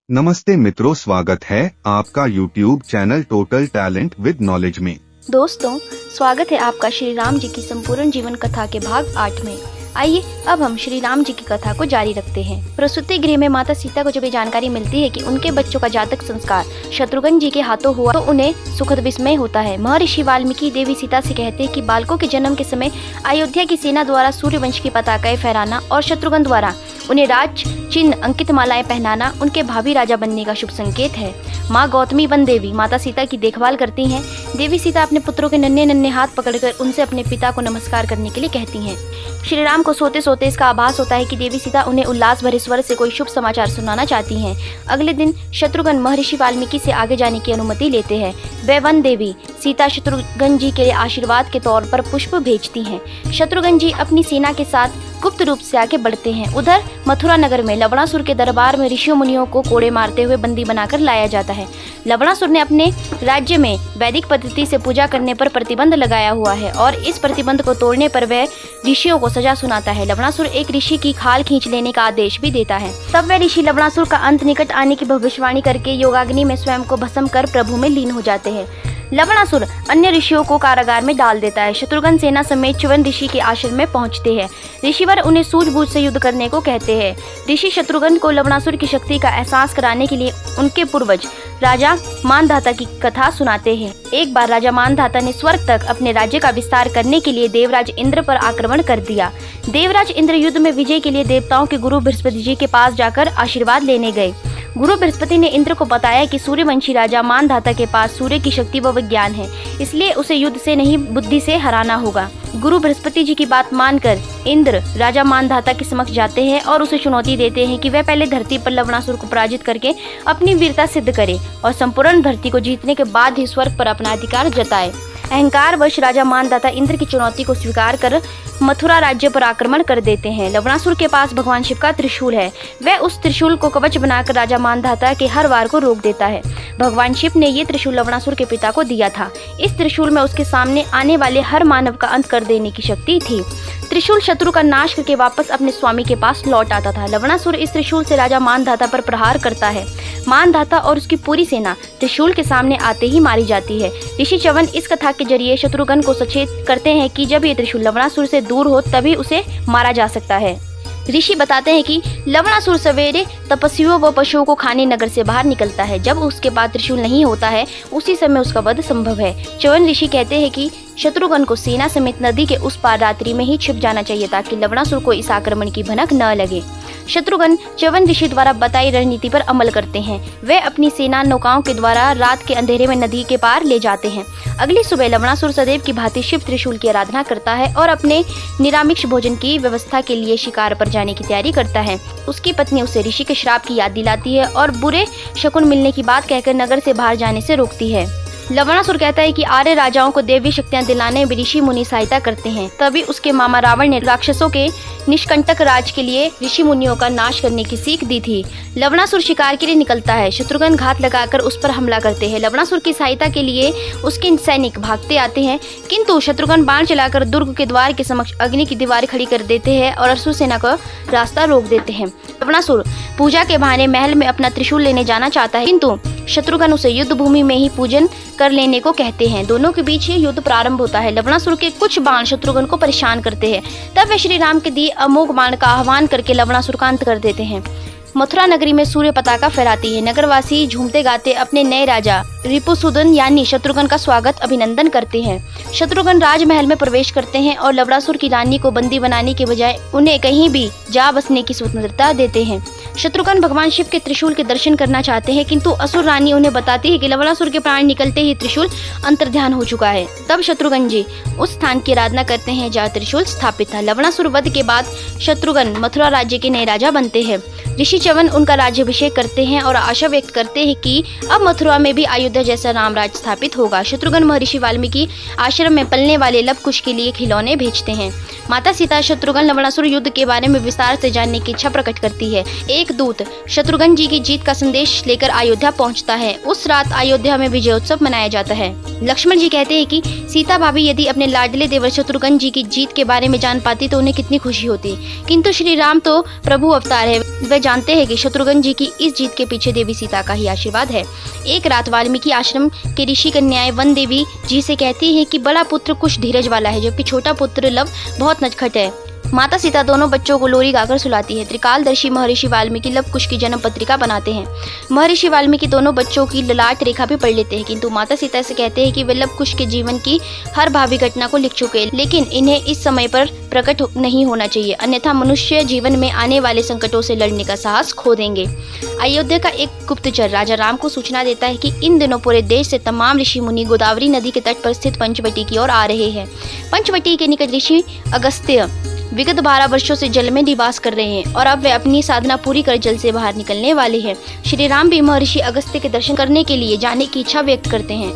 नमस्ते मित्रों, स्वागत है आपका YouTube channel total talent with knowledge में। दोस्तों, स्वागत है आपका श्री राम जी की संपूर्ण जीवन कथा के भाग 8 में। आइए अब हम श्री राम जी की कथा को जारी रखते हैं। प्रसूति गृह में माता सीता को जब ये जानकारी मिलती है कि उनके बच्चों का जातक संस्कार शत्रुघ्न जी के हाथों हुआ तो उन्हें सुखद विस्मय होता है। महर्षि वाल्मीकि देवी सीता से कहते हैं कि बालकों के जन्म के समय अयोध्या की सेना द्वारा सूर्यवंश की पताकाएं फहराना और शत्रुघ्न द्वारा उन्हें राज चिन्ह अंकित मालाएं पहनाना उनके भावी राजा बनने का शुभ संकेत है। माँ गौतमी वन देवी माता सीता की देखभाल करती हैं। देवी सीता अपने पुत्रों के नन्हे नन्हे हाथ पकड़कर उनसे अपने पिता को नमस्कार करने के लिए कहती हैं। श्री राम को सोते सोते इसका आभास होता है कि देवी सीता उन्हें उल्लास भरे स्वर से कोई शुभ समाचार सुनाना चाहती हैं। अगले दिन शत्रुघ्न महर्षि वाल्मीकि से आगे जाने की अनुमति लेते हैं। वे वन देवी सीता शत्रुघ्न जी के लिए आशीर्वाद के तौर पर पुष्प भेजती हैं। शत्रुघ्न जी अपनी सेना के साथ गुप्त रूप से आगे बढ़ते हैं। उधर मथुरा नगर में लवणासुर के दरबार में ऋषियों मुनियों को कोड़े मारते हुए बंदी बनाकर लाया जाता है। लवणासुर ने अपने राज्य में वैदिक पद्धति से पूजा करने पर प्रतिबंध लगाया हुआ है और इस प्रतिबंध को तोड़ने पर वह ऋषियों को सजा सुनाता है। लवणासुर एक ऋषि की खाल खींच लेने का आदेश भी देता है। तब वह ऋषि लवणासुर का अंत निकट आने की भविष्यवाणी करके योगाग्नि में स्वयं को भस्म कर प्रभु में लीन हो जाते हैं। लवणासुर अन्य ऋषियों को कारागार में डाल देता है। शत्रुघ्न सेना समेत च्यवन ऋषि के आश्रम में पहुंचते हैं। ऋषिवर उन्हें सूझबूझ से युद्ध करने को कहते हैं। ऋषि शत्रुघ्न को लवणासुर की शक्ति का एहसास कराने के लिए उनके पूर्वज राजा मानधाता की कथा सुनाते हैं। एक बार राजा मानधाता ने स्वर्ग तक अपने राज्य का विस्तार करने के लिए देवराज इंद्र पर आक्रमण कर दिया। देवराज इंद्र युद्ध में विजय के लिए देवताओं के गुरु बृहस्पति जी के पास जाकर आशीर्वाद लेने गए। गुरु बृहस्पति ने इंद्र को बताया कि सूर्यवंशी राजा मानधाता के पास सूर्य की शक्ति व विज्ञान है, इसलिए उसे युद्ध से नहीं बुद्धि से हराना होगा। गुरु बृहस्पति जी की बात मानकर इंद्र राजा मानधाता के समक्ष जाते हैं और उसे चुनौती देते हैं कि वह पहले धरती पर लवणासुर को पराजित करके अपनी वीरता सिद्ध करे और संपूर्ण धरती को जीतने के बाद ही स्वर्ग पर अपना अधिकार जताए। अहंकारवश राजा मानधाता इंद्र की चुनौती को स्वीकार कर मथुरा राज्य पर आक्रमण कर देते हैं। लवणासुर के पास भगवान शिव का त्रिशूल है। वह उस त्रिशूल को कवच बनाकर राजा मानधाता के हर वार को रोक देता है। भगवान शिव ने ये त्रिशूल लवणासुर के पिता को दिया था। इस त्रिशूल में उसके सामने आने वाले हर मानव का अंत कर देने की शक्ति थी। त्रिशूल शत्रु का नाश करके वापस अपने स्वामी के पास लौट आता था। लवणासुर इस त्रिशूल से राजा मानधाता पर प्रहार करता है। मानधाता और उसकी पूरी सेना त्रिशूल के सामने आते ही मारी जाती है। ऋषि च्यवन इस कथा के जरिए शत्रुघ्न को सचेत करते हैं कि जब ये त्रिशूल लवणासुर से दूर हो तभी उसे मारा जा सकता है। ऋषि बताते हैं कि लवणासुर सवेरे तपस्वियों व पशुओं को खाने नगर से बाहर निकलता है। जब उसके पास त्रिशूल नहीं होता है उसी समय उसका वध संभव है। च्यवन ऋषि कहते हैं कि शत्रुघ्न को सेना समेत नदी के उस पार रात्रि में ही छिप जाना चाहिए ताकि लवणासुर को इस आक्रमण की भनक न लगे। शत्रुघ्न च्यवन ऋषि द्वारा बताई रणनीति पर अमल करते हैं। वे अपनी सेना नौकाओं के द्वारा रात के अंधेरे में नदी के पार ले जाते हैं। अगली सुबह लवणासुर सदैव की भांति शिव त्रिशूल की आराधना करता है और अपने निरामिष भोजन की व्यवस्था के लिए शिकार पर जाने की तैयारी करता है। उसकी पत्नी उसे ऋषि के श्राप की याद दिलाती है और बुरे शकुन मिलने की बात कहकर नगर से बाहर जाने से रोकती है। लवणासुर कहता है कि आर्य राजाओं को देवी शक्तियां दिलाने में ऋषि मुनि सहायता करते हैं। तभी उसके मामा रावण ने राक्षसों के निष्कंटक राज के लिए ऋषि मुनियों का नाश करने की सीख दी थी। लवणासुर शिकार के लिए निकलता है। शत्रुघ्न घात लगाकर उस पर हमला करते हैं। लवणासुर की सहायता के लिए उसके सैनिक भागते आते हैं, किंतु शत्रुघ्न बाण चलाकर दुर्ग के द्वार के समक्ष अग्नि की दीवार खड़ी कर देते हैं और असुर सेना का रास्ता रोक देते हैं। लवणासुर पूजा के बहाने महल में अपना त्रिशूल लेने जाना चाहता है, किंतु शत्रुघ्न उसे युद्ध भूमि में ही पूजन कर लेने को कहते हैं। दोनों के बीच ये युद्ध प्रारंभ होता है। लवणासुर के कुछ बाण शत्रुघ्न को परेशान करते हैं। तब वे श्री राम के दिए अमोघ बाण का आह्वान करके लवणासुर का अंत कर देते हैं। मथुरा नगरी में सूर्य पताका फहराती है। नगरवासी झूमते गाते अपने नए राजा रिपुसूदन यानी शत्रुघ्न का स्वागत अभिनंदन करते हैं। शत्रुघ्न राजमहल में प्रवेश करते हैं और लवणासुर की रानी को बंदी बनाने के बजाय उन्हें कहीं भी जा बसने की स्वतंत्रता देते हैं। शत्रुघ्न भगवान शिव के त्रिशूल के दर्शन करना चाहते हैं, किंतु असुर रानी उन्हें बताती है कि लवणासुर के प्राण निकलते ही त्रिशूल अंतर्ध्यान हो चुका है। तब शत्रुघ्न जी उस स्थान की आराधना करते हैं जहाँ त्रिशूल स्थापित था। लवणासुर वध के बाद शत्रुघ्न मथुरा राज्य के नए राजा बनते हैं। ऋषि च्यवन उनका राज्याभिषेक करते हैं और आशा व्यक्त करते हैं कि अब मथुरा में भी अयोध्या जैसा रामराज स्थापित होगा। शत्रुघ्न महर्षि वाल्मीकि आश्रम में पलने वाले लव कुश के लिए खिलौने भेजते हैं। माता सीता शत्रुघ्न लवणासुर युद्ध के बारे में विस्तार से जानने की इच्छा प्रकट करती है। एक एक दूत शत्रुघ्न जी की जीत का संदेश लेकर अयोध्या पहुंचता है। उस रात अयोध्या में विजयोत्सव मनाया जाता है। लक्ष्मण जी कहते हैं कि सीता भाभी यदि अपने लाडले देवर शत्रुघ्न जी की जीत के बारे में जान पाती तो उन्हें कितनी खुशी होती, किंतु श्री राम तो प्रभु अवतार है, वे जानते हैं कि शत्रुघ्न जी की इस जीत के पीछे देवी सीता का ही आशीर्वाद है। एक रात वाल्मीकि आश्रम के ऋषि कन्याएं वन देवी जी से कहती है कि बड़ा पुत्र कुछ धीरज वाला है, जबकि छोटा पुत्र लव बहुत नटखट है। माता सीता दोनों बच्चों को लोरी गाकर सुलाती है। त्रिकालदर्शी महर्षि वाल्मीकि लव कुश की जन्म पत्रिका बनाते हैं। महर्षि वाल्मीकि दोनों बच्चों की ललाट रेखा भी पढ़ लेते हैं, किंतु माता सीता से कहते हैं कि वे लव कुश के जीवन की हर भावी घटना को लिख चुके हैं, लेकिन इन्हें इस समय पर प्रकट नहीं होना चाहिए, अन्यथा मनुष्य जीवन में आने वाले संकटों से लड़ने का साहस खो देंगे। अयोध्या का एक गुप्तचर राजा राम को सूचना देता है कि इन दिनों पूरे देश से तमाम ऋषि मुनि गोदावरी नदी के तट पर स्थित पंचवटी की ओर आ रहे हैं। पंचवटी के निकट ऋषि अगस्त्य विगत 12 वर्षों से जल में निवास कर रहे हैं और अब वे अपनी साधना पूरी कर जल से बाहर निकलने वाले हैं। श्री राम भी महर्षि अगस्त्य के दर्शन करने के लिए जाने की इच्छा व्यक्त करते हैं।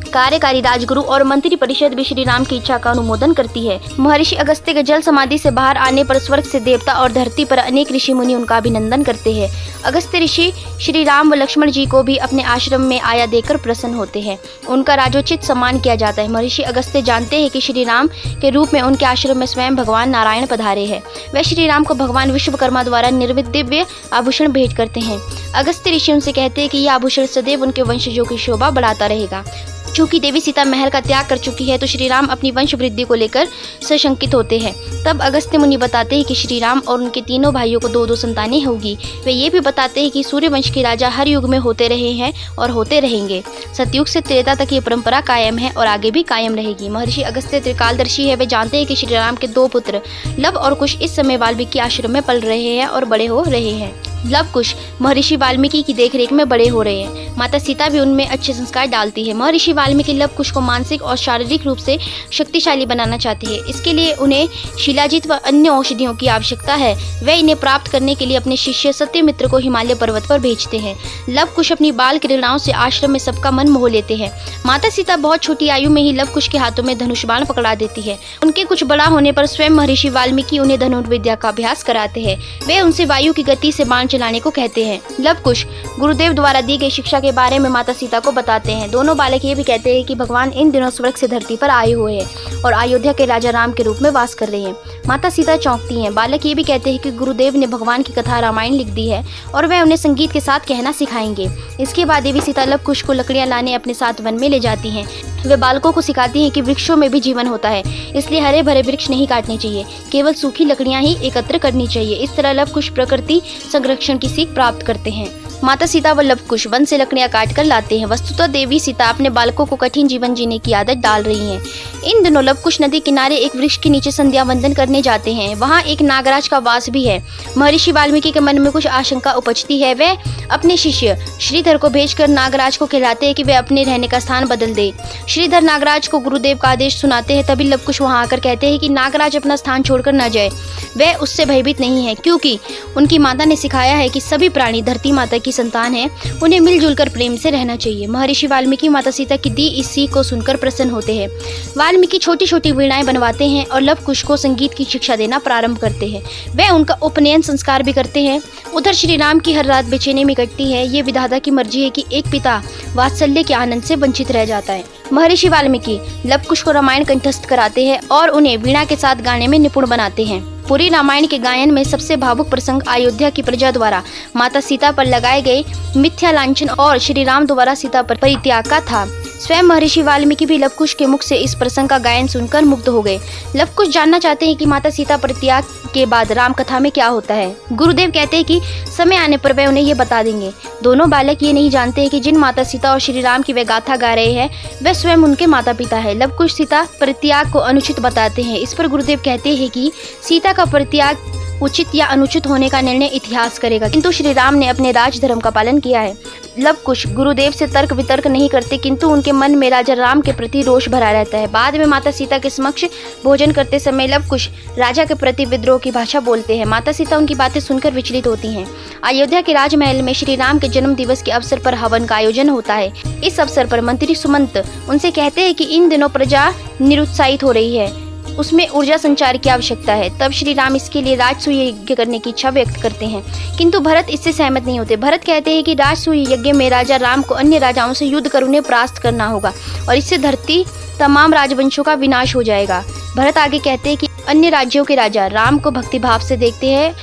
कार्यकारी राजगुरु और मंत्री परिषद भी श्री राम की इच्छा का अनुमोदन करती है। महर्षि अगस्त्य के जल समाधि से बाहर आने पर स्वर्ग से देवता और धरती पर अनेक ऋषि मुनि उनका अभिनंदन करते हैं। अगस्त्य ऋषि श्री राम व लक्ष्मण जी को भी अपने आश्रम में आया देकर प्रसन्न होते हैं। उनका राजोचित सम्मान किया जाता है। महर्षि अगस्त्य जानते हैं कि श्री राम के रूप में उनके आश्रम में स्वयं भगवान नारायण पधारे हैं। वे श्री राम को भगवान विश्वकर्मा द्वारा निर्मित दिव्य आभूषण भेंट करते हैं। अगस्त्य ऋषि उनसे कहते हैं कि यह आभूषण सदैव उनके वंशजों की शोभा बढ़ाता रहेगा। चूंकि देवी सीता महल का त्याग कर चुकी है तो श्री राम अपनी वंश वृद्धि को लेकर सशंकित होते हैं। तब अगस्त्य मुनि बताते हैं कि श्री राम और उनके तीनों भाइयों को 2-2 संतानें होगी। वे ये भी बताते हैं कि सूर्य वंश के राजा हर युग में होते रहे हैं और होते रहेंगे। सतयुग से त्रेता तक ये परंपरा कायम है और आगे भी कायम रहेगी। महर्षि अगस्त्य त्रिकालदर्शी है। वे जानते हैं कि श्री राम के 2 पुत्र लव और कुश इस समय वाल्मीकि आश्रम में पल रहे हैं और बड़े हो रहे हैं। लव कुश महर्षि वाल्मीकि की देखरेख में बड़े हो रहे हैं। माता सीता भी उनमें अच्छे संस्कार डालती है। महर्षि वाल्मीकि लव कुश को मानसिक और शारीरिक रूप से शक्तिशाली बनाना चाहती है। इसके लिए उन्हें शिलाजीत व अन्य औषधियों की आवश्यकता है। वे इन्हें प्राप्त करने के लिए अपने शिष्य सत्यमित्र को हिमालय पर्वत पर भेजते हैं। लव कुश अपनी बाल क्रीड़ाओं से आश्रम में सबका मन मोह लेते हैं। माता सीता बहुत छोटी आयु में ही लव कुश के हाथों में धनुष बाण पकड़ा देती है। उनके कुछ बड़ा होने पर स्वयं महर्षि वाल्मीकि उन्हें धनुर्विद्या का अभ्यास कराते हैं। वे उनसे वायु की गति से बाण चलाने को कहते हैं। लव कुश गुरुदेव द्वारा दी गई शिक्षा के बारे में माता सीता को बताते हैं। दोनों बालक ये भी कहते हैं कि भगवान इन दिनों स्वर्ग से धरती पर आए हुए हैं और अयोध्या के राजा राम के रूप में वास कर रहे हैं। माता सीता चौंकती हैं। बालक ये भी कहते हैं कि गुरुदेव ने भगवान की कथा रामायण लिख दी है और वह उन्हें संगीत के साथ कहना सिखाएंगे। इसके बाद देवी सीता लव कुश को लकड़ियां लाने अपने साथ वन में ले जाती हैं। वे बालकों को सिखाती हैं कि वृक्षों में भी जीवन होता है, इसलिए हरे भरे वृक्ष नहीं काटने चाहिए, केवल सूखी लकड़ियां ही एकत्र करनी चाहिए। इस तरह लव कुश प्रकृति संरक्षण की सीख प्राप्त करते हैं। माता सीता व लव कुश वन से लकड़ियां काट कर लाते हैं। वस्तुतः देवी सीता अपने बालकों को कठिन जीवन जीने की आदत डाल रही हैं। इन दिनों लव कुश नदी किनारे एक वृक्ष के नीचे संध्या वंदन करने जाते हैं। वहाँ एक नागराज का वास भी है। महर्षि वाल्मीकि के मन में कुछ आशंका उपजती है। वे अपने शिष्य श्रीधर को भेजकर नागराज को कहलाते हैं कि वे अपने रहने का स्थान बदल दे। श्रीधर नागराज को गुरुदेव का आदेश सुनाते हैं। तभी लव कुश वहाँ आकर कहते हैं कि नागराज अपना स्थान छोड़कर न जाए। वे उससे भयभीत नहीं है, क्योंकि उनकी माता ने सिखाया है कि सभी प्राणी धरती माता की संतान है, उन्हें मिलजुल कर प्रेम से रहना चाहिए। महर्षि वाल्मीकि माता सीता की दी इस सीख को सुनकर प्रसन्न होते हैं। वाल्मीकि छोटी छोटी वीणाएं बनवाते हैं और लव कुश को संगीत की शिक्षा देना प्रारंभ करते हैं। वे उनका उपनयन संस्कार भी करते हैं। उधर श्री राम की हर रात बेचैनी में कटती है। ये विधाता की मर्जी है कि एक पिता वात्सल्य के आनंद से वंचित रह जाता है। महर्षि वाल्मीकि लव कुश को रामायण कंठस्थ कराते हैं और उन्हें वीणा के साथ गाने में निपुण बनाते हैं। पूरी रामायण के गायन में सबसे भावुक प्रसंग अयोध्या की प्रजा द्वारा माता सीता पर लगाए गए मिथ्या लांछन और श्री राम द्वारा सीता पर परित्याग का था। स्वयं महर्षि वाल्मीकि भी लव कुश के मुख से इस प्रसंग का गायन सुनकर मुग्ध हो गए। लव कुश जानना चाहते हैं कि माता सीता परित्याग के बाद राम कथा में क्या होता है। गुरुदेव कहते हैं कि समय आने पर वे उन्हें ये बता देंगे। दोनों बालक ये नहीं जानते हैं कि जिन माता सीता और श्री राम की वे गाथा गा रहे हैं वे स्वयं उनके माता पिता है। लव कुश सीता परित्याग को अनुचित बताते हैं। इस पर गुरुदेव कहते हैं कि सीता का परित्याग उचित या अनुचित होने का निर्णय इतिहास करेगा, किंतु श्री राम ने अपने राज धर्म का पालन किया है। लव कुश गुरुदेव से तर्क वितर्क नहीं करते, किंतु उनके मन में राजा राम के प्रति रोष भरा रहता है। बाद में माता सीता के समक्ष भोजन करते समय लव कुश राजा के प्रति विद्रोह की भाषा बोलते हैं। माता सीता उनकी बातें सुनकर विचलित होती हैं। अयोध्या के राजमहल में श्री राम के जन्म दिवस के अवसर पर हवन का आयोजन होता है। इस अवसर पर मंत्री सुमंत उनसे कहते हैं कि इन दिनों प्रजा निरुत्साहित हो रही है। उसमें ऊर्जा संचार की आवश्यकता है। तब श्री राम इसके लिए राजसूय यज्ञ करने की इच्छा व्यक्त करते हैं, किंतु भरत इससे सहमत नहीं होते। भरत कहते हैं कि राजसूय यज्ञ में राजा राम को अन्य राजाओं से युद्ध कर उन्हें परास्त करना होगा और इससे धरती तमाम राजवंशों का विनाश हो जाएगा। भरत आगे कहते हैं कि अन्य राज्यों के राजा राम को भक्तिभाव से देखते हैं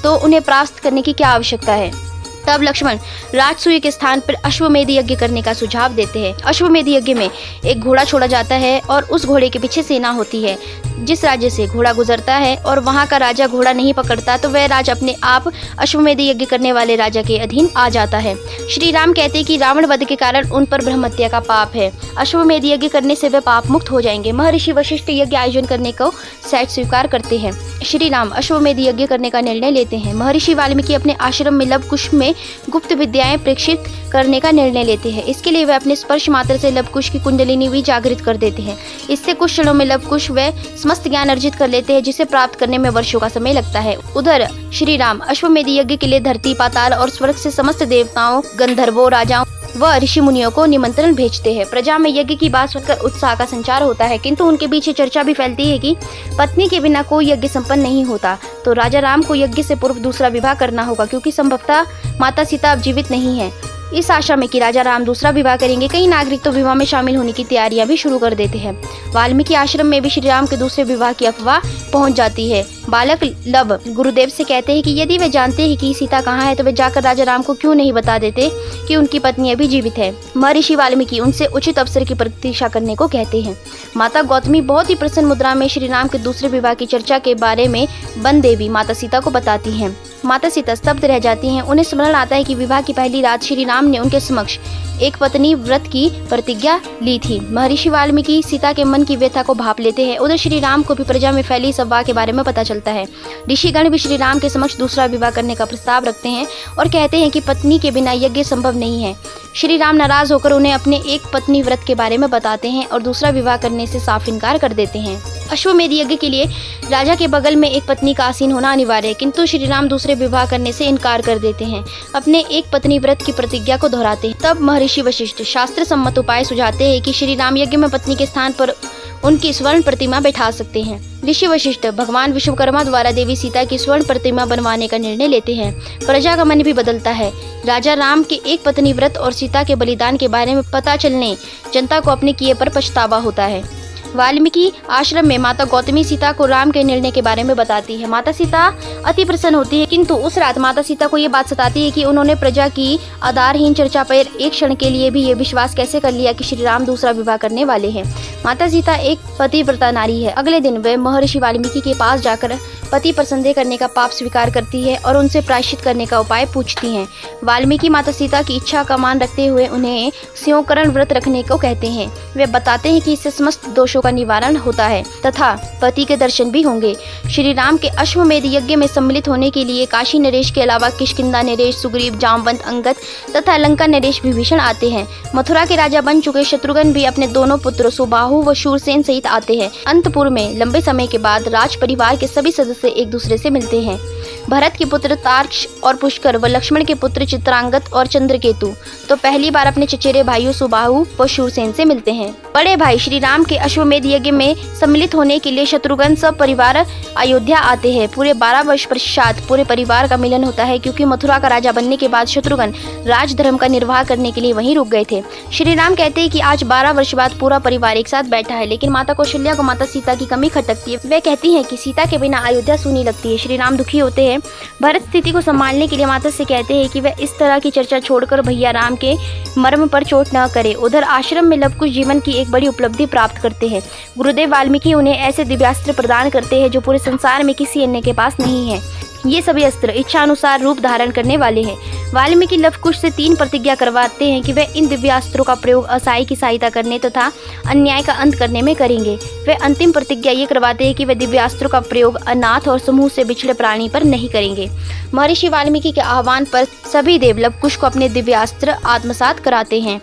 तो उन्हें परास्त करने की क्या आवश्यकता है। तब लक्ष्मण राजसूय के स्थान पर अश्वमेध यज्ञ करने का सुझाव देते हैं। अश्वमेध यज्ञ में एक घोड़ा छोड़ा जाता है और उस घोड़े के पीछे सेना होती है। जिस राज्य से घोड़ा गुजरता है और वहां का राजा घोड़ा नहीं पकड़ता तो वह राज अपने आप अश्वमेध यज्ञ करने वाले राजा के अधीन आ जाता है। श्री राम कहते हैं कि रावण वध के कारण उन पर ब्रह्म हत्या का पाप है। अश्वमेध यज्ञ करने से वे पाप मुक्त हो जाएंगे। महर्षि वशिष्ठ यज्ञ आयोजन करने को सहज स्वीकार करते हैं। श्री राम अश्वमेध यज्ञ करने का निर्णय लेते हैं। महर्षि वाल्मीकि अपने आश्रम में लव कुश में गुप्त विद्याएं प्रेक्षित करने का निर्णय लेते हैं। इसके लिए वे अपने स्पर्श मात्र से लव कुश की कुंडलिनी भी जागृत कर देते हैं। इससे कुछ क्षणों में लव कुश व समस्त ज्ञान अर्जित कर लेते हैं, जिसे प्राप्त करने में वर्षों का समय लगता है। उधर श्री राम अश्वमेध यज्ञ के लिए धरती, पाताल और स्वर्ग से समस्त देवताओं, गंधर्वों, राजाओं व ऋषि मुनियों को निमंत्रण भेजते हैं। प्रजा में यज्ञ की बात सुनकर उत्साह का संचार होता है, किंतु उनके बीच चर्चा भी फैलती है कि पत्नी के बिना कोई यज्ञ संपन्न नहीं होता, तो राजा राम को यज्ञ से पूर्व दूसरा विवाह करना होगा, क्योंकि संभवतः माता सीता अब जीवित नहीं है। इस आशा में कि राजा राम दूसरा विवाह करेंगे, कई नागरिक तो विवाह में शामिल होने की तैयारियां भी शुरू कर देते हैं। वाल्मीकि आश्रम में भी श्री राम के दूसरे विवाह की अफवाह पहुंच जाती है। बालक लव गुरुदेव से कहते हैं कि यदि वे जानते हैं कि सीता कहाँ है तो वे जाकर राजा राम को क्यों नहीं बता देते कि उनकी पत्नी अभी जीवित है। महर्षि वाल्मीकि उनसे उचित अवसर की प्रतीक्षा करने को कहते हैं। माता गौतमी बहुत ही प्रसन्न मुद्रा में श्री राम के दूसरे विवाह की चर्चा के बारे में वन देवी माता सीता को बताती हैं। माता सीता स्तब्ध रह जाती हैं। उन्हें स्मरण आता है कि विवाह की पहली रात श्री राम ने उनके समक्ष एक पत्नी व्रत की प्रतिज्ञा ली थी। महर्षि वाल्मीकि सीता के मन की व्यथा को भाप लेते हैं। उधर श्री राम को भी प्रजा में फैली इस अफवाह के बारे में पता चलता है। ऋषिगण भी श्री राम के समक्ष दूसरा विवाह करने का प्रस्ताव रखते हैं और कहते हैं कि पत्नी के बिना यज्ञ संभव नहीं है। श्री राम नाराज होकर उन्हें अपने एक पत्नी व्रत के बारे में बताते हैं और दूसरा विवाह करने से साफ इनकार कर देते हैं। अश्वमेध यज्ञ के लिए राजा के बगल में एक पत्नी का आसीन होना अनिवार्य है, किंतु श्री राम दूसरे विवाह करने से इनकार कर देते हैं। अपने एक पत्नी व्रत की प्रतिज्ञा को दोहराते हैं। तब महर्षि वशिष्ठ शास्त्र सम्मत उपाय सुझाते हैं कि श्री राम यज्ञ में पत्नी के स्थान पर उनकी स्वर्ण प्रतिमा बैठा सकते हैं। ऋषि वशिष्ठ भगवान विश्वकर्मा द्वारा देवी सीता की स्वर्ण प्रतिमा बनवाने का निर्णय लेते हैं। प्रजा का मन भी बदलता है। राजा राम के एक पत्नी व्रत और सीता के बलिदान के बारे में पता चलने जनता को अपने किए पर पछतावा होता है। वाल्मीकि आश्रम में माता गौतमी सीता को राम के निर्णय के बारे में बताती है। माता सीता अति प्रसन्न होती है, किंतु उस रात माता सीता को ये बात सताती है कि उन्होंने प्रजा की आधारहीन चर्चा पर एक क्षण के लिए भी ये विश्वास कैसे कर लिया कि श्री राम दूसरा विवाह करने वाले हैं। माता सीता एक पतिव्रता नारी है। अगले दिन वे महर्षि वाल्मीकि के पास जाकर पति पर संदेह करने का पाप स्वीकार करती है और उनसे प्रायश्चित करने का उपाय पूछती हैं। वाल्मीकि माता सीता की इच्छा का मान रखते हुए उन्हें स्योकरण व्रत रखने को कहते हैं। वे बताते हैं कि इससे समस्त दोषों का निवारण होता है तथा पति के दर्शन भी होंगे। श्री राम के अश्वमेध यज्ञ में सम्मिलित होने के लिए काशी नरेश के अलावा किष्किंधा नरेश, सुग्रीव, जामवंत, अंगद तथा लंका नरेश विभीषण आते हैं। मथुरा के राजा बन चुके शत्रुघ्न भी अपने दोनों पुत्र सुबाहु व शूरसेन सहित आते हैं। अंतपुर में लंबे समय के बाद राज परिवार के सभी सदस्य एक दूसरे से मिलते हैं। भरत के पुत्र तार्क्ष और पुष्कर व लक्ष्मण के पुत्र चित्रांगत और चंद्रकेतु तो पहली बार अपने चचेरे भाइयों सुबाहु व शूरसेन से मिलते हैं। बड़े भाई श्री राम के अश्वमेध यज्ञ में सम्मिलित होने के लिए शत्रुघ्न सब परिवार अयोध्या आते हैं। पूरे 12 वर्ष पश्चात पूरे परिवार का मिलन होता है, क्योंकि मथुरा का राजा बनने के बाद शत्रुघ्न राजधर्म का निर्वाह करने के लिए वहीं रुक गए थे। श्री राम कहते हैं कि आज 12 वर्ष बाद पूरा परिवार एक साथ बैठा है, लेकिन माता कौशल्या को माता सीता की कमी खटकती है। वे कहती हैं कि सीता के बिना अयोध्या सूनी लगती है। श्री राम दुखी होते हैं। भरत स्थिति को संभालने के लिए माता से कहते हैं कि वह इस तरह की चर्चा छोड़कर भैया राम के मर्म पर चोट न करे। उधर आश्रम में लवकुश जीवन की एक बड़ी उपलब्धि प्राप्त करते हैं। गुरुदेव वाल्मीकि उन्हें ऐसे दिव्यास्त्र प्रदान करते हैं जो पूरे संसार में किसी अन्य के पास नहीं है। ये सभी अस्त्र इच्छा अनुसार रूप धारण करने वाले हैं। वाल्मीकि लवकुश से 3 प्रतिज्ञा करवाते हैं कि वे इन दिव्यास्त्रों का प्रयोग असहाय की सहायता करने तथा अन्याय का अंत करने में करेंगे। वे अंतिम प्रतिज्ञा ये करवाते हैं कि वे दिव्यास्त्रों का प्रयोग अनाथ और समूह से बिछड़े प्राणी पर नहीं करेंगे। महर्षि वाल्मीकि के आह्वान पर सभी देव लवकुश को अपने दिव्यास्त्र आत्मसात कराते हैं।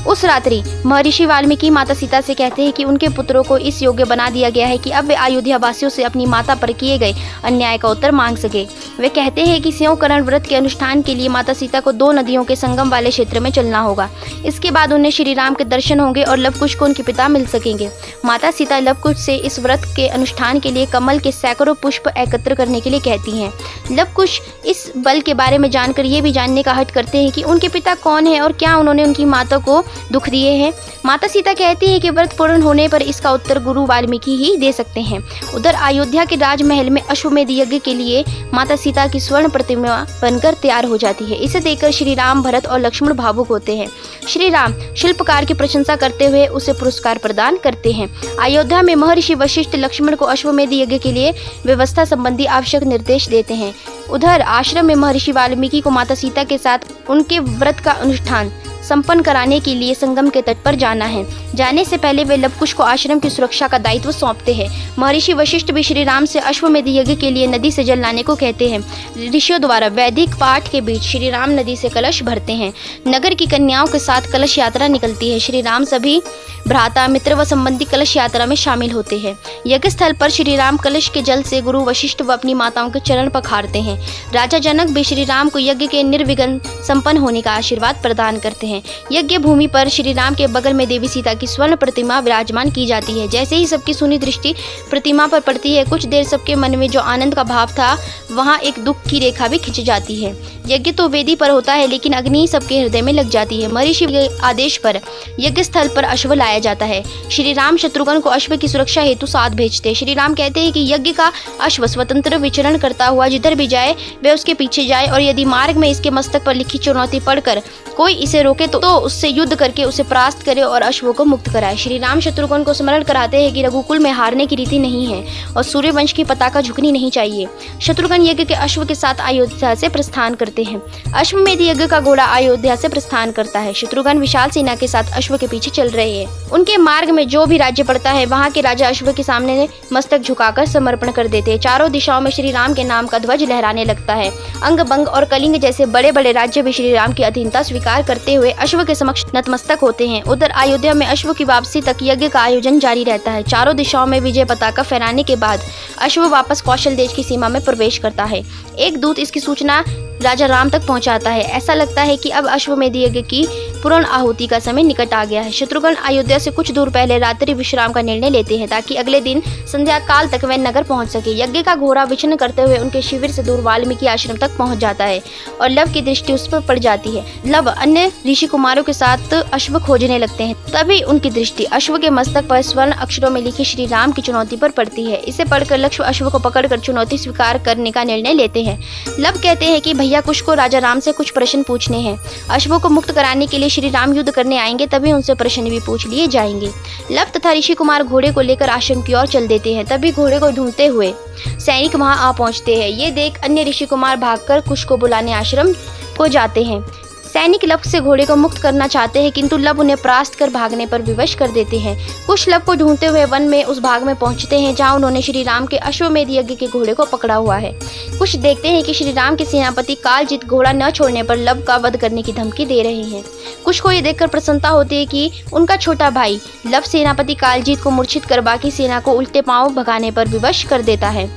उस रात्रि महर्षि वाल्मीकि माता सीता से कहते हैं कि उनके पुत्रों को इस योग्य बना दिया गया है कि अब वे अयोध्या वासियों से अपनी माता पर किए गए अन्याय का उत्तर मांग सके। वे कहते हैं कि स्योकरण व्रत के अनुष्ठान के लिए माता सीता को 2 नदियों के संगम वाले क्षेत्र में चलना होगा। इसके बाद उन्हें श्री राम के दर्शन होंगे और लवकुश को उनके पिता मिल सकेंगे। माता सीता लवकुश से इस व्रत के अनुष्ठान के लिए कमल के सैकड़ों पुष्प एकत्र करने के लिए कहती हैं। लवकुश इस बल के बारे में जानकर ये भी जानने का हठ करते हैं कि उनके पिता कौन है और क्या उन्होंने उनकी माता को दुख दिए हैं। माता सीता कहती है कि व्रत पूर्ण होने पर इसका उत्तर गुरु वाल्मीकि ही दे सकते हैं। उधर अयोध्या के राजमहल में अश्वमेध यज्ञ के लिए माता सीता की स्वर्ण प्रतिमा बनकर तैयार हो जाती है। इसे देखकर श्री राम, भरत और लक्ष्मण भावुक होते हैं। श्री राम शिल्पकार की प्रशंसा करते हुए उसे पुरस्कार प्रदान करते हैं। अयोध्या में महर्षि वशिष्ठ लक्ष्मण को अश्वमेध यज्ञ के लिए व्यवस्था संबंधी आवश्यक निर्देश देते हैं। उधर आश्रम में महर्षि वाल्मीकि को माता सीता के साथ उनके व्रत का अनुष्ठान संपन्न कराने के लिए संगम के तट पर जाना है। जाने से पहले वे लवकुश को आश्रम की सुरक्षा का दायित्व सौंपते हैं। महर्षि वशिष्ठ भी श्री राम से अश्वमेध यज्ञ के लिए नदी से जल लाने को कहते हैं। ऋषियों द्वारा वैदिक पाठ के बीच श्री राम नदी से कलश भरते हैं। नगर की कन्याओं के साथ कलश यात्रा निकलती है। श्री राम सभी भ्राता, मित्र व संबंधी कलश यात्रा में शामिल होते हैं। यज्ञ स्थल पर श्री राम कलश के जल से गुरु वशिष्ठ व अपनी माताओं के चरण पखारते हैं। राजा जनक भी श्री राम को यज्ञ के निर्विघ्न संपन्न होने का आशीर्वाद प्रदान करते हैं। यज्ञ भूमि पर श्री राम के बगल में देवी सीता की स्वर्ण प्रतिमा विराजमान की जाती है। जैसे ही सबकी सुनी दृष्टि प्रतिमा पर पड़ती है, कुछ देर सबके मन में जो आनंद का भाव था वहाँ एक दुख की रेखा भी खिंच जाती है। यज्ञ तो वेदी पर होता है, लेकिन अग्नि सबके हृदय में लग जाती है। महर्षि के आदेश पर यज्ञ स्थल पर अश्व लाया जाता है। श्री राम शत्रुघ्न को अश्व की सुरक्षा हेतु साथ भेजते हैं। श्री राम कहते हैं कि यज्ञ का अश्व स्वतंत्र विचरण करता हुआ जिधर भी जाए वे उसके पीछे जाए, और यदि मार्ग में इसके मस्तक पर लिखी चुनौती पढ़कर कोई इसे रोके तो उससे युद्ध करके उसे परास्त करे और अश्वों को मुक्त कराए। श्री राम शत्रुघ्न को स्मरण कराते हैं कि रघुकुल में हारने की रीति नहीं है और सूर्यवंश की पताका झुकनी नहीं चाहिए। शत्रुघ्न यज्ञ के अश्व के साथ अयोध्या से प्रस्थान करते हैं। अश्वमेध यज्ञ का घोड़ा अयोध्या से प्रस्थान करता है। शत्रुघ्न विशाल सेना के साथ अश्व के पीछे चल रहे हैं। उनके मार्ग में जो भी राज्य पड़ता है वहाँ के राजा अश्व के सामने मस्तक झुकाकर समर्पण कर देते हैं। चारों दिशाओं में श्री राम के नाम का ध्वज लहराने लगता है। अंग, बंग और कलिंग जैसे बड़े बड़े राज्य भी श्री राम की अधीनता स्वीकार करते हुए अश्व के समक्ष नतमस्तक होते हैं। उधर अयोध्या में अश्व की वापसी तक यज्ञ का आयोजन जारी रहता है। चारों दिशाओं में विजय पताका फहराने के बाद अश्व वापस कौशल देश की सीमा में प्रवेश करता है। एक दूत इसकी सूचना राजा राम तक पहुंचाता है। ऐसा लगता है कि अब अश्वमेध यज्ञ की पूर्ण आहुति का समय निकट आ गया है। शत्रुघ्न अयोध्या से कुछ दूर पहले रात्रि विश्राम का निर्णय लेते हैं ताकि अगले दिन संध्या काल तक वह नगर पहुंच सके। यज्ञ का घोड़ा विचरण करते हुए उनके शिविर से दूर वाल्मीकि आश्रम तक पहुंच जाता है और लव की दृष्टि उस पर पड़ जाती है। लव अन्य ऋषि कुमारों के साथ अश्व खोजने लगते हैं। तभी उनकी दृष्टि अश्व के मस्तक पर स्वर्ण अक्षरों में लिखी श्री राम की चुनौती पर पड़ती है। इसे पढ़कर लक्ष्मण अश्व को पकड़कर चुनौती स्वीकार करने का निर्णय लेते हैं। लव कहते हैं कि भैया कुश को राजा राम से कुछ प्रश्न पूछने हैं। अश्वों को मुक्त कराने के लिए श्री राम युद्ध करने आएंगे, तभी उनसे प्रश्न भी पूछ लिए जाएंगे। लव तथा ऋषि कुमार घोड़े को लेकर आश्रम की ओर चल देते हैं। तभी घोड़े को ढूंढते हुए सैनिक वहां आ पहुंचते हैं। ये देख अन्य ऋषि कुमार भागकर कुश को बुलाने आश्रम को जाते हैं। सैनिक लव से घोड़े को मुक्त करना चाहते हैं, किंतु लव उन्हें परास्त कर भागने पर विवश कर देते हैं। कुश लव को ढूंढते हुए वन में उस भाग में पहुंचते हैं जहां उन्होंने श्री राम के अश्वमेध यज्ञ के घोड़े को पकड़ा हुआ है। कुश देखते हैं कि श्री राम के सेनापति कालजीत घोड़ा न छोड़ने पर लव का वध करने की धमकी दे रहे हैं। कुश को ये देखकर प्रसन्नता होती है कि उनका छोटा भाई लव सेनापति कालजीत को मूर्छित कर बाकी सेना को उल्टे पांव भगाने पर विवश कर देता है।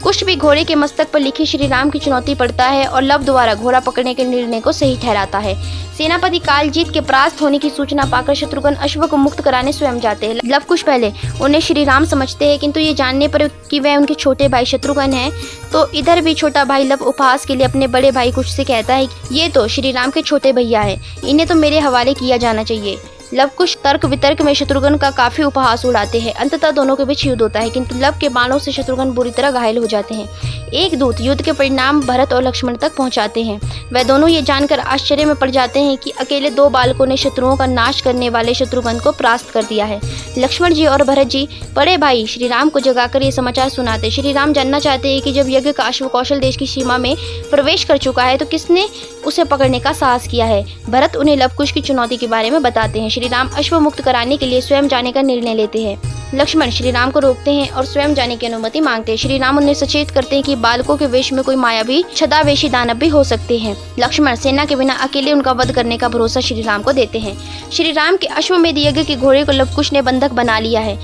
कुश भी घोड़े के मस्तक पर लिखी श्री राम की चुनौती पढ़ता है और लव द्वारा घोड़ा पकड़ने के निर्णय को सही ठहराता है। सेनापति कालजीत के परास्त होने की सूचना पाकर शत्रुघ्न अश्व को मुक्त कराने स्वयं जाते हैं। लव कुश पहले उन्हें श्री राम समझते हैं, किंतु ये जानने पर कि वह उनके छोटे भाई शत्रुघ्न हैं, तो इधर भी छोटा भाई लव उपहास के लिए अपने बड़े भाई कुश से कहता है ये तो श्री राम के छोटे भैया है, इन्हें तो मेरे हवाले किया जाना चाहिए। लव कुश तर्क वितर्क में शत्रुघ्न का काफी उपहास उड़ाते हैं। अंततः दोनों के बीच युद्ध होता है, किंतु लव के बाणों से शत्रुघ्न बुरी तरह घायल हो जाते हैं। एक दूत युद्ध के परिणाम भरत और लक्ष्मण तक पहुंचाते हैं। वह दोनों ये जानकर आश्चर्य में पड़ जाते हैं कि अकेले 2 बालकों ने शत्रुओं का नाश करने वाले शत्रुघ्न को परास्त कर दिया है। लक्ष्मण जी और भरत जी बड़े भाई श्री राम को जगाकर ये समाचार सुनाते। श्री राम जानना चाहते हैं कि जब यज्ञ का अश्व कौशल देश की सीमा में प्रवेश कर चुका है तो किसने उसे पकड़ने का साहस किया है। भरत उन्हें लवकुश की चुनौती के बारे में बताते हैं। श्री राम अश्व मुक्त कराने के लिए स्वयं जाने का निर्णय लेते हैं। लक्ष्मण श्री राम को रोकते हैं और स्वयं जाने की अनुमति मांगते हैं। श्री राम उन्हें सचेत करते हैं कि बालकों के वेश में कोई मायावी छद्मावेशी दानव भी हो सकते हैं। लक्ष्मण सेना के बिना अकेले उनका वध करने का भरोसा श्री राम को देते हैं। श्री राम के अश्वमेध यज्ञ के घोड़े को लवकुश ने बंधक बना लिया है।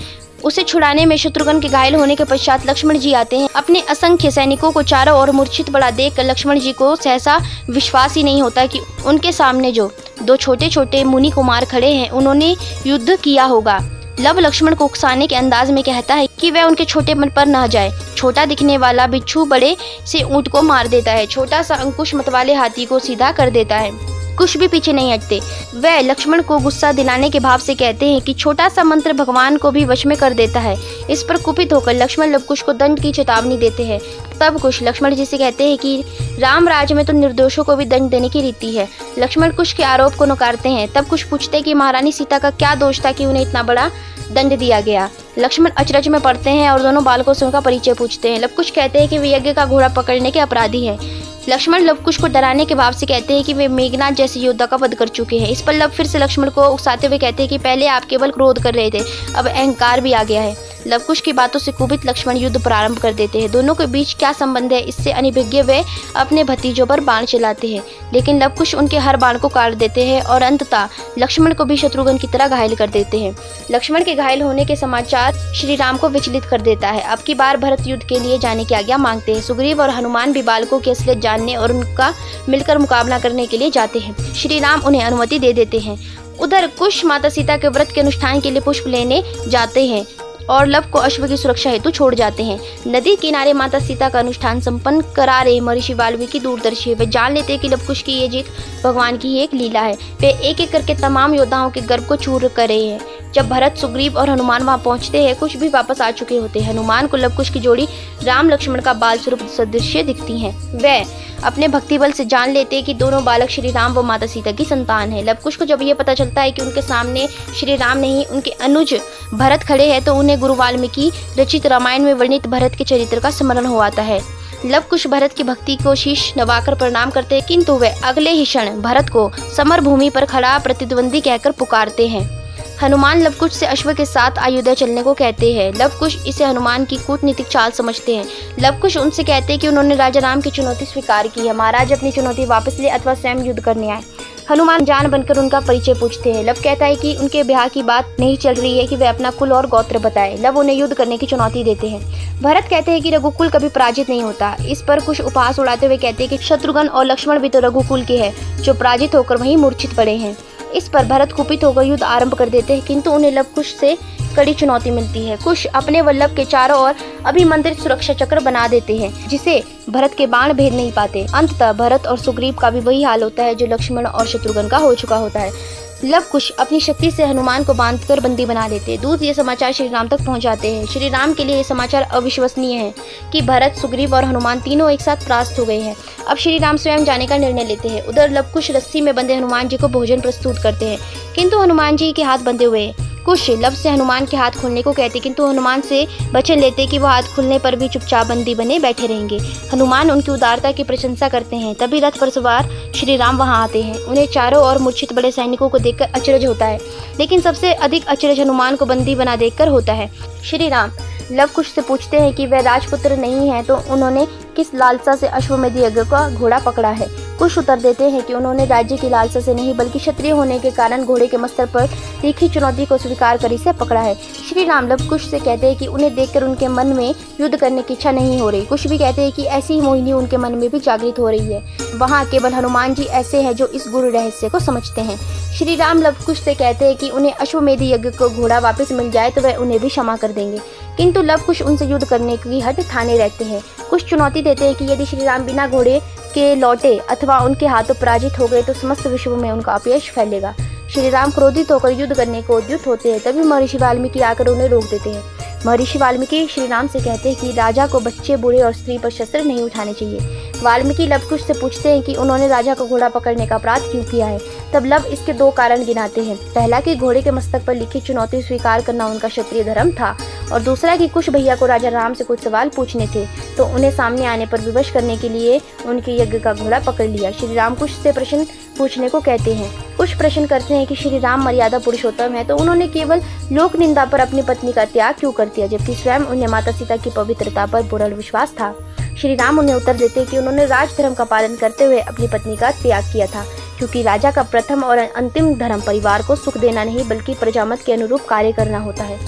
उसे छुड़ाने में शत्रुघ्न के घायल होने के पश्चात लक्ष्मण जी आते हैं। अपने असंख्य सैनिकों को चारों ओर मूर्छित पड़ा देखकर लक्ष्मण जी को सहसा विश्वास ही नहीं होता कि उनके सामने जो दो छोटे छोटे मुनि कुमार खड़े हैं उन्होंने युद्ध किया होगा। लव लक्ष्मण को उकसाने के अंदाज में कहता है कि वह उनके छोटेपन पर न जाए। छोटा दिखने वाला बिच्छू बड़े से ऊंट को मार देता है। छोटा सा अंकुश मतवाले हाथी को सीधा कर देता है। कुछ भी पीछे नहीं हटते। वह लक्ष्मण को गुस्सा दिलाने के भाव से कहते हैं कि छोटा सा मंत्र भगवान को भी वश में कर देता है। इस पर कुपित होकर लक्ष्मण लवकुश को दंड की चेतावनी देते हैं। तब कुश लक्ष्मण जी से कहते हैं कि राम राज्य में तो निर्दोषों को भी दंड देने की रीति है। लक्ष्मण कुश के आरोप को नकारते हैं। तब कुश पूछते हैं कि महारानी सीता का क्या दोष था कि उन्हें इतना बड़ा दंड दिया गया। लक्ष्मण अचरज में पड़ते हैं और दोनों बालकों से उनका परिचय पूछते हैं। लवकुश कहते हैं कि वे यज्ञ का घोड़ा पकड़ने के अपराधी हैं। लक्ष्मण लवकुश को डराने के भाव से कहते हैं कि वे मेघनाद जैसे योद्धा का वध कर चुके हैं। इस पर लव फिर से लक्ष्मण को उकसाते हुए कहते हैं कि पहले आप केवल क्रोध कर रहे थे, अब अहंकार भी आ गया है। लवकुश की बातों से कुपित लक्ष्मण युद्ध प्रारंभ कर देते हैं। दोनों के बीच क्या संबंध है इससे अनभिज्ञ वे अपने भतीजों पर बाण चलाते हैं, लेकिन लवकुश उनके हर बाण को काट देते हैं और अंततः लक्ष्मण को भी शत्रुघ्न की तरह घायल कर देते हैं। लक्ष्मण के घायल होने के समाचार श्री राम को विचलित कर देता है। अब की बार भरत युद्ध के लिए जाने की आज्ञा मांगते हैं। सुग्रीव और हनुमान भी बालकों की असलियत जानने और उनका मिलकर मुकाबला करने के लिए जाते हैं। श्री राम उन्हें अनुमति दे देते हैं। उधर कुश माता सीता के व्रत के अनुष्ठान के लिए पुष्प लेने जाते हैं और लव को अश्व की सुरक्षा हेतु छोड़ जाते हैं। नदी किनारे माता सीता का अनुष्ठान संपन्न करा रहे महर्षि वाल्मीकि दूरदर्शी है। वे जान लेते हैं कि लवकुश की ये जीत भगवान की ही एक लीला है। वे एक एक करके तमाम योद्धाओं के गर्भ को चूर कर रहे हैं। जब भरत, सुग्रीव और हनुमान वहां पहुंचते हैं, कुछ भी वापस आ चुके होते हैं। हनुमान को लवकुश की जोड़ी राम लक्ष्मण का बाल स्वरूप सदृश्य दिखती है। वे अपने भक्ति बल से जान लेते हैं कि दोनों बालक श्री राम व माता सीता की संतान है। लवकुश को जब ये पता चलता है कि उनके सामने श्री राम नहीं उनके अनुज भरत खड़े हैं, तो उन्हें गुरु वाल्मीकि रचित रामायण में वर्णित भरत के चरित्र का स्मरण हो आता है। लवकुश भरत की भक्ति को शीश नवाकर प्रणाम करते हैं, किंतु वे अगले ही क्षण भरत को समर भूमि पर खड़ा प्रतिद्वंदी कहकर पुकारते हैं। हनुमान लवकुश से अश्व के साथ अयोध्या चलने को कहते हैं। लवकुश इसे हनुमान की कूटनीतिक चाल समझते हैं। लवकुश उनसे कहते हैं कि उन्होंने राजा राम की चुनौती स्वीकार की है, महाराज अपनी चुनौती वापस ले अथवा स्वयं युद्ध करने आए। हनुमान जान बनकर उनका परिचय पूछते हैं। लव कहता है कि उनके ब्याह की बात नहीं चल रही है कि वे अपना कुल और गोत्र बताएं। लव उन्हें युद्ध करने की चुनौती देते हैं। भरत कहते हैं कि रघुकुल कभी पराजित नहीं होता। इस पर कुछ उपहास उड़ाते हुए कहते हैं कि शत्रुघ्न और लक्ष्मण भी तो रघुकुल के हैं, जो पराजित होकर वहीं मूर्छित पड़े हैं। इस पर भरत कुपित होकर युद्ध आरंभ कर देते हैं, किंतु उन्हें लवकुश से कड़ी चुनौती मिलती है। कुश अपने वल्लभ के चारों ओर अभिमंत्रित सुरक्षा चक्र बना देते हैं, जिसे भरत के बाण भेद नहीं पाते। अंततः भरत और सुग्रीव का भी वही हाल होता है जो लक्ष्मण और शत्रुघ्न का हो चुका होता है। लवकुश अपनी शक्ति से हनुमान को बांधकर बंदी बना लेते हैं। दूत ये समाचार श्री राम तक पहुंचाते हैं। श्री राम के लिए ये समाचार अविश्वसनीय है कि भरत, सुग्रीव और हनुमान तीनों एक साथ परास्त हो गए हैं। अब श्री राम स्वयं जाने का निर्णय लेते हैं। उधर लवकुश रस्सी में बंधे हनुमान जी को भोजन प्रस्तुत करते हैं, किंतु हनुमान जी के हाथ बंधे हुए हैं। कुश लव से हनुमान के हाथ खोलने को कहते, किंतु हनुमान से वचन लेते कि वो हाथ खुलने पर भी चुपचाप बंदी बने बैठे रहेंगे। हनुमान उनकी उदारता की प्रशंसा करते हैं। तभी रथ पर सवार श्री राम वहां आते हैं। उन्हें चारों ओर मूर्छित बड़े सैनिकों को देखकर अचरज होता है, लेकिन सबसे अधिक अचरज हनुमान को बंदी बना देखकर होता है। श्री राम लवकुश से पूछते हैं कि वह राजपुत्र नहीं है तो उन्होंने किस लालसा से अश्वमेध यज्ञ का घोड़ा पकड़ा है। कुश उत्तर देते हैं कि उन्होंने राज्य की लालसा से नहीं, बल्कि क्षत्रिय होने के कारण घोड़े के मस्तक पर तीखी चुनौती को स्वीकार कर इसे पकड़ा है। श्री राम लवकुश से कहते हैं कि उन्हें देखकर उनके मन में युद्ध करने की इच्छा नहीं हो रही। कुश भी कहते हैं कि ऐसी ही मोहिनी उनके मन में भी जागृत हो रही है। वहाँ केवल हनुमान जी ऐसे हैं जो इस गुरु रहस्य को समझते हैं। श्री राम लवकुश से कहते हैं कि उन्हें अश्वमेध यज्ञ को घोड़ा वापस मिल जाए तो वह उन्हें भी क्षमा कर देंगे, किंतु लवकुश उनसे युद्ध करने की हट ठाने रहते हैं। कुछ चुनौती देते हैं कि यदि श्री राम बिना घोड़े के लौटे अथवा उनके हाथों पराजित हो गए तो समस्त विश्व में उनका अपयश फैलेगा। श्री राम क्रोधित होकर युद्ध करने को उद्युक्त होते हैं। तभी महर्षि वाल्मीकि आकर उन्हें रोक देते हैं। महर्षि वाल्मीकि श्री राम से कहते हैं कि राजा को बच्चे, बूढ़े और स्त्री पर शस्त्र नहीं उठाने चाहिए। वाल्मीकि लवकुश से पूछते हैं कि उन्होंने राजा को घोड़ा पकड़ने का अपराध क्यों किया है। तब लव इसके 2 कारण गिनाते हैं। पहला कि घोड़े के मस्तक पर लिखी चुनौती स्वीकार करना उनका क्षत्रिय धर्म था, और दूसरा कि कुश भैया को राजा राम से कुछ सवाल पूछने थे, तो उन्हें सामने आने पर विवश करने के लिए उनके यज्ञ का घोड़ा पकड़ लिया। श्री राम कुश से प्रश्न पूछने को कहते हैं। कुश प्रश्न करते हैं कि श्री राम मर्यादा पुरुषोत्तम है, तो उन्होंने केवल लोक निंदा पर अपनी पत्नी का त्याग क्यों कर दिया, जबकि स्वयं उन्हें माता सीता की पवित्रता पर पूर्ण विश्वास था। श्री राम उन्हें उत्तर देते हैं कि उन्होंने राजधर्म का पालन करते हुए अपनी पत्नी का त्याग किया था, क्योंकि राजा का प्रथम और अंतिम धर्म परिवार को सुख देना नहीं बल्कि प्रजामत के अनुरूप कार्य करना होता है।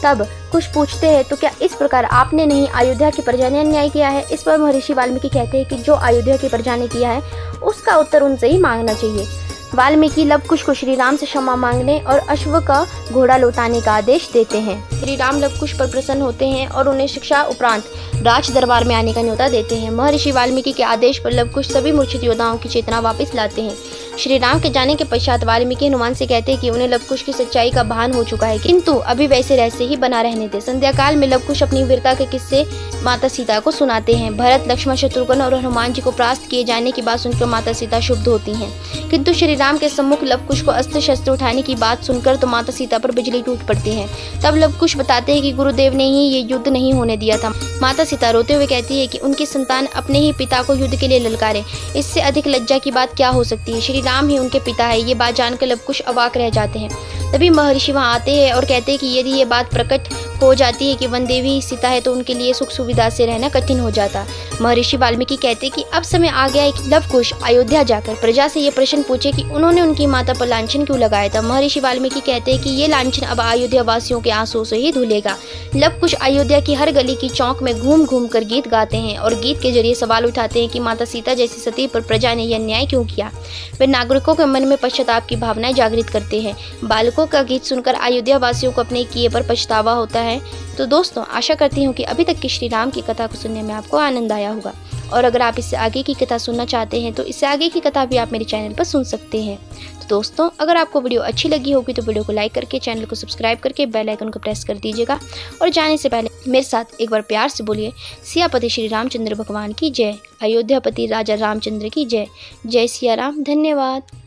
तब कुछ पूछते हैं, तो क्या इस प्रकार आपने नहीं अयोध्या की प्रजा ने अन्याय किया है? इस पर महर्षि वाल्मीकि कहते हैं कि जो अयोध्या की प्रजा ने किया है उसका उत्तर उनसे ही मांगना चाहिए। वाल्मीकि लव कुश को श्री राम से क्षमा मांगने और अश्व का घोड़ा लौटाने का आदेश देते हैं। श्री राम लव कुश पर प्रसन्न होते हैं और उन्हें शिक्षा उपरांत राज दरबार में आने का न्योता देते हैं। महर्षि वाल्मीकि के आदेश पर लव कुश सभी मूर्छित योद्धाओं की चेतना वापस लाते हैं। श्री राम के जाने के पश्चात वाल्मीकि हनुमान से कहते हैं कि उन्हें लवकुश की सच्चाई का भान हो चुका है, किंतु अभी वैसे रहसे ही बना रहने दे। संध्या काल में लवकुश अपनी वीरता के किस्से माता सीता को सुनाते हैं। भरत, लक्ष्मण, शत्रुघ्न और हनुमान जी को परास्त किए जाने के बाद सुनकर माता सीता शुद्ध होती हैं, किंतु श्री राम के सम्मुख लवकुश को अस्त्र शस्त्र उठाने की बात सुनकर तो माता सीता पर बिजली टूट पड़ती है। तब लवकुश बताते हैं कि गुरुदेव ने ही ये युद्ध नहीं होने दिया था। माता सीता रोते हुए कहती है कि उनकी संतान अपने ही पिता को युद्ध के लिए ललकारे, इससे अधिक लज्जा की बात क्या हो सकती है। श्री राम ही उनके पिता है, ये बात जानकर लवकुश अवाक रह जाते हैं। तभी महर्षि वहाँ आते हैं और कहते हैं कि यदि ये बात प्रकट हो जाती है कि वन देवी सीता है, तो उनके लिए सुख सुविधा से रहना कठिन हो जाता। महर्षि वाल्मीकि कहते हैं कि अब समय आ गया है कि लवकुश अयोध्या जाकर प्रजा से ये प्रश्न पूछे कि उन्होंने उनकी माता पर लांछन क्यों लगाया था। महर्षि वाल्मीकि कहते हैं कि ये लांछन अब अयोध्या वासियों के आंसुओं से ही धुलेगा। लवकुश अयोध्या की हर गली की चौक में घूम घूम कर गीत गाते हैं और गीत के जरिए सवाल उठाते हैं कि माता सीता जैसी सती पर प्रजा ने यह अन्याय क्यों किया। वे नागरिकों के मन में पश्चाताप की भावनाएं जागृत करते हैं। बालकों का गीत सुनकर अयोध्या वासियों को अपने किए पर पछतावा होता है। तो दोस्तों, आशा करती हूँ कि अभी तक की श्री राम की कथा को सुनने में आपको आनंद आया होगा, और अगर आप इससे आगे की कथा सुनना चाहते हैं तो इससे आगे की कथा भी आप मेरे चैनल पर सुन सकते हैं। तो दोस्तों, अगर आपको वीडियो अच्छी लगी होगी तो वीडियो को लाइक करके चैनल को सब्सक्राइब करके बेल आइकन को प्रेस कर दीजिएगा, और जाने से पहले मेरे साथ एक बार प्यार से बोलिए सियापति श्री रामचंद्र भगवान की जय, अयोध्यापति राजा रामचंद्र की जय। जय सिया राम। धन्यवाद।